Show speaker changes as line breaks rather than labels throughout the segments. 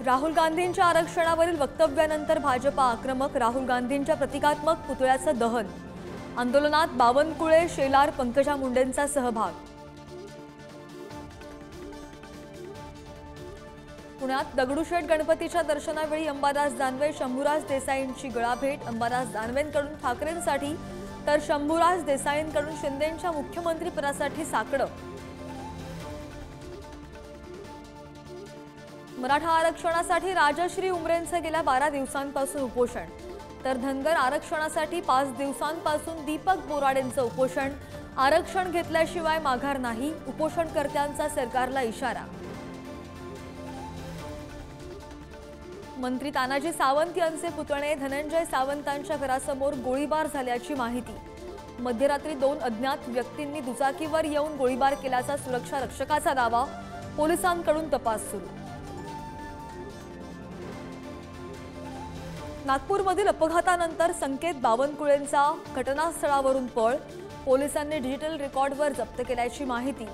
राहुल गांधींच्या आरक्षणावरील वक्तव्यानंतर भाजपा आक्रमक, राहुल गांधींच्या प्रतिकात्मक पुतळ्याचं दहन। आंदोलनात बावनकुळे, शेलार, पंकजा मुंडेंचा सहभाग। पुण्यात दगडूशेठ गणपतीच्या दर्शनावेळी अंबादास दानवे, शंभूराज देसाईंची गळाभेट। अंबादास दानवेंकडून ठाकरेंसाठी तर शंभूराज देसाईंकडून शिंदेंच्या मुख्यमंत्रीपदासाठी साकडं। मराठा आरक्षणासाठी राजश्री उमरेंचे गेल्या 12 दिवसांपासून उपोषण, तर धनगर आरक्षणासाठी 5 दिवसांपासून दीपक बोराडेंचं उपोषण। आरक्षण घेतल्याशिवाय माघार नाही, उपोषणकर्त्यांचा सरकारला इशारा। मंत्री तानाजी सावंत यांचे पुतणे धनंजय सावंतांच्या घरासमोर गोळीबार झाल्याची माहिती। मध्यरात्री 2 अज्ञात व्यक्तींनी दुचाकीवर येऊन गोळीबार केल्याचा सुरक्षा रक्षकाचा दावा। पोलिसांकडून तपास सुरू। नागपूरमधील अपघातानंतर संकेत बावनकुळेंचा घटनास्थळावरून पळ। पोलिसांनी डिजिटल रेकॉर्डवर जप्त केल्याची माहिती।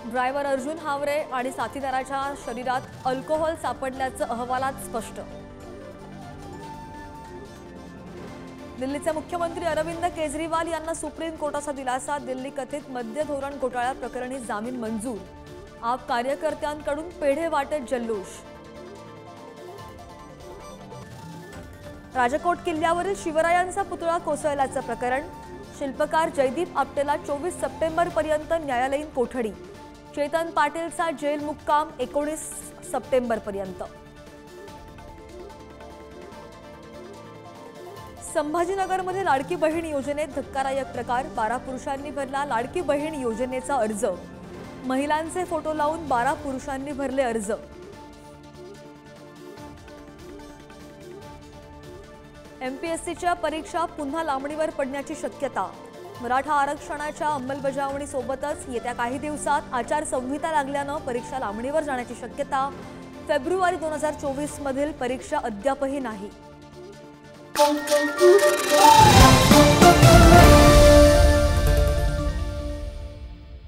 ड्रायव्हर अर्जुन हावरे आणि साथीदाराच्या शरीरात अल्कोहोल सापडल्याचं अहवालात स्पष्ट। दिल्लीचे मुख्यमंत्री अरविंद केजरीवाल यांना सुप्रीम कोर्टाचा दिलासा। दिल्ली कथित मद्य धोरण घोटाळा प्रकरणी जामीन मंजूर। आप कार्यकर्त्यांकडून पेढे वाटत जल्लोष। राजकोट किल्ल्यावरील शिवरायांचा पुतळा कोसळल्याचं प्रकरण। शिल्पकार जयदीप आपटेला 24 सप्टेंबरपर्यंत न्यायालयीन कोठडी। चेतन पाटीलचा जेल मुक्काम 19 सप्टेंबरपर्यंत। संभाजीनगरमध्ये लाडकी बहीण योजनेत धक्कादायक प्रकार। 12 पुरुषांनी भरला लाडकी बहीण योजनेचा अर्ज। महिलांचे फोटो लावून 12 पुरुषांनी भरले अर्ज। एमपीएससीच्या परीक्षा पुन्हा लांबणीवर पडण्याची शक्यता। मराठा आरक्षणाच्या अंमलबजावणीसोबतच येत्या काही दिवसात आचारसंहिता लागल्यानं परीक्षा लांबणीवर जाण्याची शक्यता। फेब्रुवारी 2024 मधील परीक्षा अद्यापही नाही।